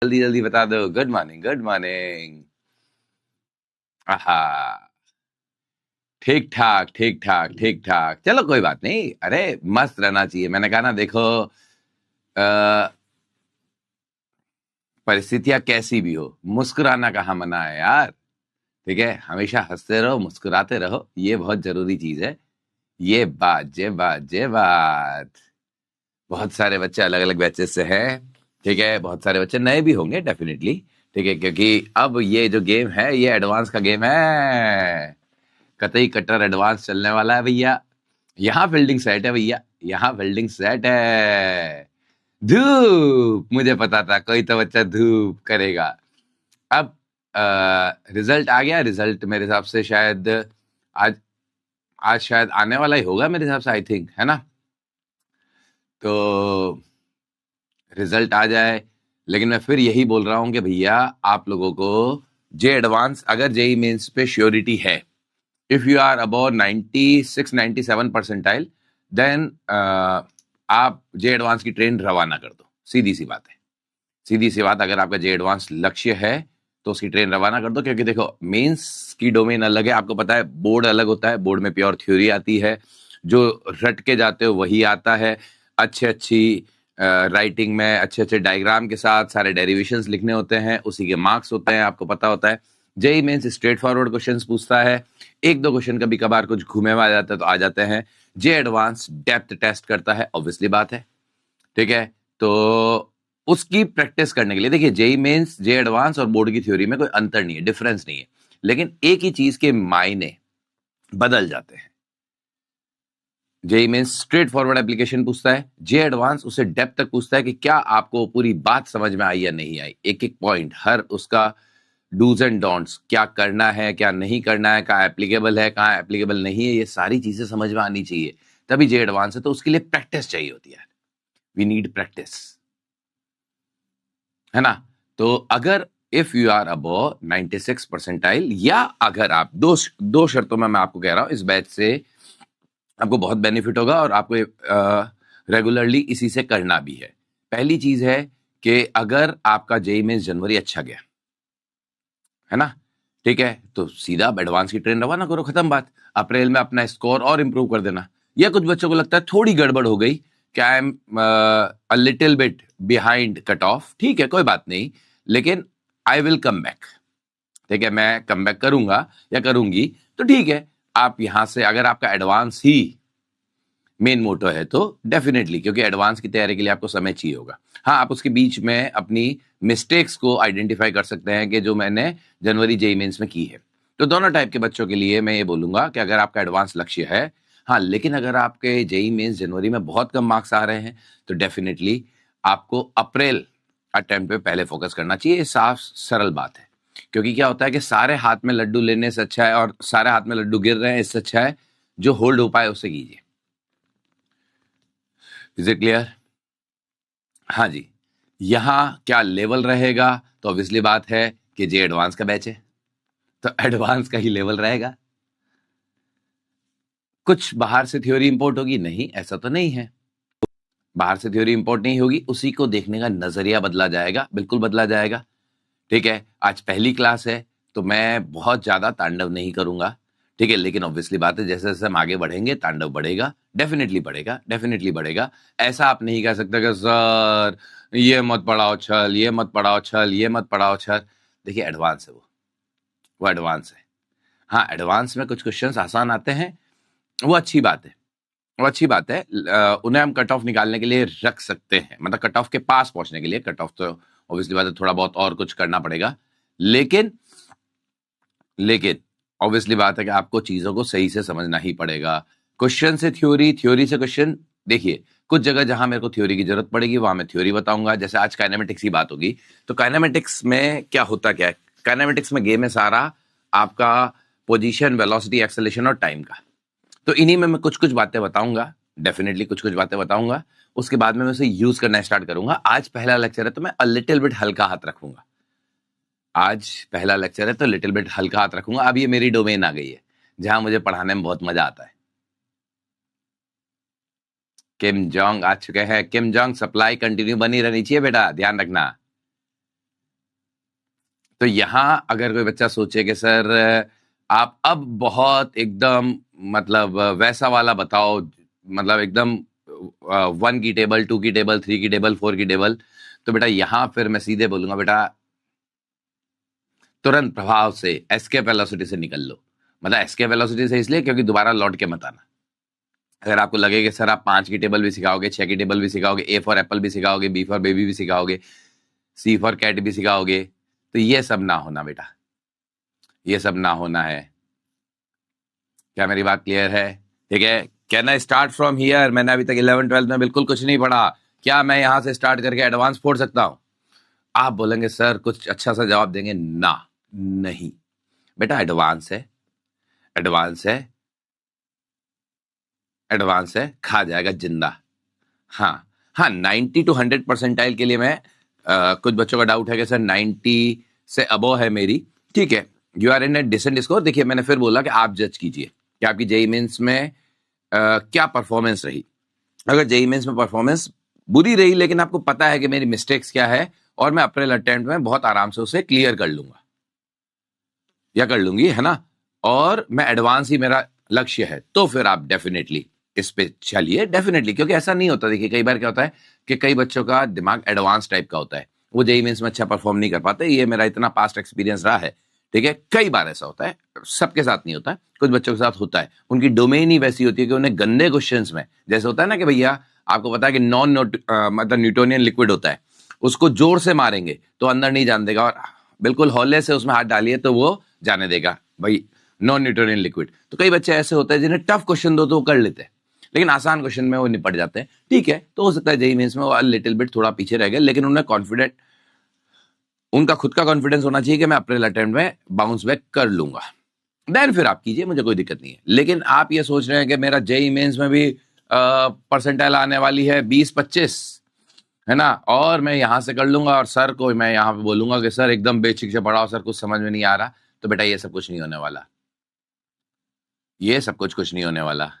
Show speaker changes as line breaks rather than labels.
जल्दी जल्दी बता दो। Good morning, good morning. आहा, ठीक ठाक, ठीक ठाक, ठीक ठाक। चलो कोई बात नहीं। अरे मस्त रहना चाहिए। मैंने कहा ना, देखो परिस्थितियां कैसी भी हो, मुस्कुराना कहाँ मना है यार। ठीक है, हमेशा हंसते रहो, मुस्कुराते रहो, ये बहुत जरूरी चीज है। ये बात। बहुत सारे बच्चे अलग अलग बैचेस से हैं। ठीक है, बहुत सारे बच्चे नए भी होंगे डेफिनेटली। ठीक है, क्योंकि अब ये जो गेम है ये एडवांस का गेम है। कतई कट्टर एडवांस चलने वाला है भैया। यहाँ फील्डिंग सेट है भैया, यहाँ फील्डिंग सेट है। धूप, मुझे पता था कोई तो बच्चा धूप करेगा। अब रिजल्ट आ गया। रिजल्ट मेरे हिसाब से शायद आज आज शायद आने वाला ही होगा मेरे हिसाब से, आई थिंक, है ना। तो रिजल्ट आ जाए। लेकिन मैं फिर यही बोल रहा हूं कि भैया आप लोगों को जे एडवांस, अगर जेई मेंस पे श्योरिटी है, if you are about 96-97 percentile, then आप जे एडवांस की ट्रेन रवाना कर दो। सीधी सी बात है, सीधी सी बात। अगर आपका जे एडवांस लक्ष्य है तो उसकी ट्रेन रवाना कर दो। क्योंकि देखो, मेंस की डोमेन अलग है, आपको पता है। बोर्ड अलग होता है, बोर्ड में प्योर थ्योरी आती है, जो रट के जाते हो वही आता है। अच्छी राइटिंग में अच्छे अच्छे डायग्राम के साथ सारे डेरिवेशंस लिखने होते हैं, उसी के मार्क्स होते हैं, आपको पता होता है। JEE Mains straightforward questions पूछता है। एक दो क्वेश्चन कभी कभार कुछ घूमे हुए आ जाता है तो आ जाते हैं। जे एडवांस डेप्थ टेस्ट करता है, ऑब्वियसली बात है। ठीक है, तो उसकी प्रैक्टिस करने के लिए देखिए, जेई मेंस, जे एडवांस और बोर्ड की थ्योरी में कोई अंतर नहीं है, डिफरेंस नहीं है। लेकिन एक ही चीज के मायने बदल जाते हैं। JEE Mains straightforward application पूछता है, जे एडवांस उसे डेप्थ तक पूछता है कि क्या आपको पूरी बात समझ में आई या नहीं आई। एक एक पॉइंट, हर उसका डूज एंड डोंट्स, क्या करना है क्या नहीं करना है, कहाँ एप्लीकेबल है कहाँ एप्लीकेबल नहीं है, ये सारी चीजें समझ में आनी चाहिए, तभी जे एडवांस है। तो उसके लिए प्रैक्टिस चाहिए होती है। वी नीड प्रैक्टिस, है ना। तो अगर if you are above 96 percentile, या अगर आप दो शर्तों में मैं आपको कह रहा हूं, इस बैच से आपको बहुत बेनिफिट होगा और आपको रेगुलरली इसी से करना भी है। पहली चीज है कि अगर आपका जेई मेंस जनवरी अच्छा गया, है ना, ठीक है, तो सीधा आप एडवांस की ट्रेन रवाना करो, खत्म बात। अप्रैल में अपना स्कोर और इंप्रूव कर देना। या कुछ बच्चों को लगता है थोड़ी गड़बड़ हो गई, क्या I am a little bit behind cut off, ठीक है, कोई बात नहीं, लेकिन आई विल कम बैक। ठीक है, मैं कम बैक करूंगा या करूंगी, तो ठीक है। आप यहां से, अगर आपका एडवांस ही मेन मोटो है तो डेफिनेटली, क्योंकि एडवांस की तैयारी के लिए आपको समय चाहिए होगा। हाँ, आप उसके बीच में अपनी मिस्टेक्स को आइडेंटिफाई कर सकते हैं कि जो मैंने जनवरी जेई मेंस में की है। तो दोनों टाइप के बच्चों के लिए मैं ये बोलूंगा कि अगर आपका एडवांस लक्ष्य है, हाँ, लेकिन अगर आपके जेई मेंस जनवरी में बहुत कम मार्क्स आ रहे हैं, तो डेफिनेटली आपको अप्रैल अटेम्प्ट पे पहले फोकस करना चाहिए। ये साफ सरल बात है। क्योंकि क्या होता है कि सारे हाथ में लड्डू लेने से अच्छा है, और सारे हाथ में लड्डू गिर रहे हैं, इससे अच्छा है जो होल्ड हो पाए उसे कीजिए। Is it clear? हाँ जी। यहां क्या लेवल रहेगा, तो ऑब्वियसली बात है कि जे एडवांस का बैच है, तो एडवांस का ही लेवल रहेगा। कुछ बाहर से थ्योरी इंपोर्ट होगी? नहीं, ऐसा तो नहीं है। बाहर से थ्योरी इंपोर्ट नहीं होगी, उसी को देखने का नजरिया बदला जाएगा, बिल्कुल बदला जाएगा। ठीक है, आज पहली क्लास है तो मैं बहुत ज्यादा तांडव नहीं करूंगा। ठीक है, लेकिन ऑब्वियसली बात है, जैसे जैसे हम आगे बढ़ेंगे तांडव बढ़ेगा, डेफिनेटली बढ़ेगा, डेफिनेटली बढ़ेगा। ऐसा आप नहीं कह सकते कि सर ये मत पढ़ाओ छल, ये मत पढ़ाओ छल, ये मत पढ़ाओ छल। देखिए, एडवांस है वो एडवांस है। हाँ, एडवांस में कुछ क्वेश्चंस आसान आते हैं, वो अच्छी बात है, वो अच्छी बात है। उन्हें हम कट ऑफ निकालने के लिए रख सकते हैं, मतलब कट ऑफ के पास पहुंचने के लिए। कट ऑफ तो ऑब्वियसली बात है, थोड़ा बहुत और कुछ करना पड़ेगा, लेकिन लेकिन ऑब्वियसली बात है कि आपको चीजों को सही से समझना ही पड़ेगा। क्वेश्चन से थ्योरी, थ्योरी से क्वेश्चन। देखिए, कुछ जगह जहां मेरे को थ्योरी की जरूरत पड़ेगी वहां मैं थ्योरी बताऊंगा। जैसे आज काइनेमेटिक्स की बात होगी, तो काइनेमेटिक्स में क्या होता क्या है, काइनेमेटिक्स में गेम है सारा आपका पोजीशन, वेलोसिटी, एक्सेलरेशन और टाइम का। तो इन्हीं में मैं कुछ कुछ बातें बताऊंगा, डेफिनेटली कुछ कुछ बातें बताऊंगा। उसके बाद में मैं उसे यूज करना स्टार्ट करूंगा। आज पहला लेक्चर है तो मैं अ लिटिल बिट हल्का हाथ रखूंगा। आज पहला लेक्चर है तो लिटिल बिट हल्का हाथ रखूंगा। अब ये मेरी डोमेन आ गई है जहां मुझे पढ़ाने में बहुत मजा आता है। किम जोंग आ चुके हैं। किम जोंग, सप्लाई कंटिन्यू बनी रहनी चाहिए बेटा, ध्यान रखना। तो यहां अगर कोई बच्चा सोचे कि सर आप अब बहुत एकदम मतलब वैसा वाला बताओ, मतलब एकदम 1 की टेबल, 2 की टेबल, 3 की टेबल, 4 की टेबल, तो बेटा यहां फिर मैं सीधे बोलूंगा बेटा तुरंत प्रभाव से एस्केप वेलोसिटी से निकल लो। मतलब एस्केप वेलोसिटी से इसलिए क्योंकि दोबारा लौट के मत आना। अगर आपको लगे कि सर आप 5 की टेबल भी सिखाओगे, 6 की टेबल भी सिखाओगे, ए फॉर एप्पल भी सिखाओगे, बी फॉर बेबी भी सिखाओगे, सी फॉर कैट भी सिखाओगे, तो ये सब ना होना बेटा, ये सब ना होना है। क्या मेरी बात क्लियर है? ठीक है। Can I start from here? मैंने अभी तक 11 12 में बिल्कुल कुछ नहीं पढ़ा, क्या मैं यहां से स्टार्ट करके एडवांस फोड़ सकता हूं? आप बोलेंगे सर कुछ अच्छा सा जवाब देंगे, ना नहीं बेटा, एडवांस है, एडवांस है, एडवांस है, खा जाएगा जिंदा। हाँ हाँ, 90 to 100 परसेंटाइल के लिए मैं कुछ बच्चों का डाउट है कि सर 90 से अबो है मेरी, ठीक है, you are in a decent score. देखिए मैंने फिर बोला कि आप जज कीजिए कि आपकी जेईई मेंस में क्या परफॉर्मेंस रही। अगर जेईई मेंस में परफॉर्मेंस बुरी रही लेकिन आपको पता है कि मेरी मिस्टेक्स क्या है और मैं अप्रैल अटेम्प्ट में बहुत आराम से उसे क्लियर कर लूंगा या कर लूंगी, है ना, और मैं एडवांस ही मेरा लक्ष्य है, तो फिर आप डेफिनेटली इस पे चलिए, डेफिनेटली। क्योंकि ऐसा नहीं होता, देखिए कई बार क्या होता है कि कई बच्चों का दिमाग एडवांस टाइप का होता है, वो जेईई मेंस में अच्छा परफॉर्म नहीं कर पाते, ये मेरा इतना पास्ट एक्सपीरियंस रहा है, ठीक है। कई बार ऐसा होता है, सबके साथ नहीं होता है, कुछ बच्चों के साथ होता है, उनकी डोमेन ही वैसी होती है कि उन्हें गंदे क्वेश्चंस में, जैसे होता है ना कि भैया आपको पता है कि मतलब न्यूटोनियन लिक्विड होता है, उसको जोर से मारेंगे तो अंदर नहीं जान देगा, और बिल्कुल हौले से उसमें हाथ डालिए तो वो जाने देगा भाई, नॉन न्यूटोनियन लिक्विड। तो कई बच्चे ऐसे होते हैं जिन्हें टफ क्वेश्चन दो तो वो कर लेते हैं, लेकिन आसान क्वेश्चन में वो निपट जाते हैं, ठीक है। तो हो सकता है जेईई मेंस में वो लिटिल बिट थोड़ा पीछे रह गए, लेकिन उन्हें कॉन्फिडेंट, उनका खुद का कॉन्फिडेंस होना चाहिए कि मैं अप्रैल अटेम्प्ट में बाउंस बैक कर लूंगा, देन फिर आप कीजिए, मुझे कोई दिक्कत नहीं है। लेकिन आप ये सोच रहे हैं कि मेरा जेईई मेंस में भी परसेंटाइल आने वाली है 20-25, है ना, और मैं यहां से कर लूंगा और सर को मैं यहां पे बोलूंगा कि सर एकदम बेसिक से पढ़ाओ, सर कुछ समझ में नहीं आ रहा, तो बेटा ये सब कुछ नहीं होने वाला, ये सब कुछ नहीं होने वाला।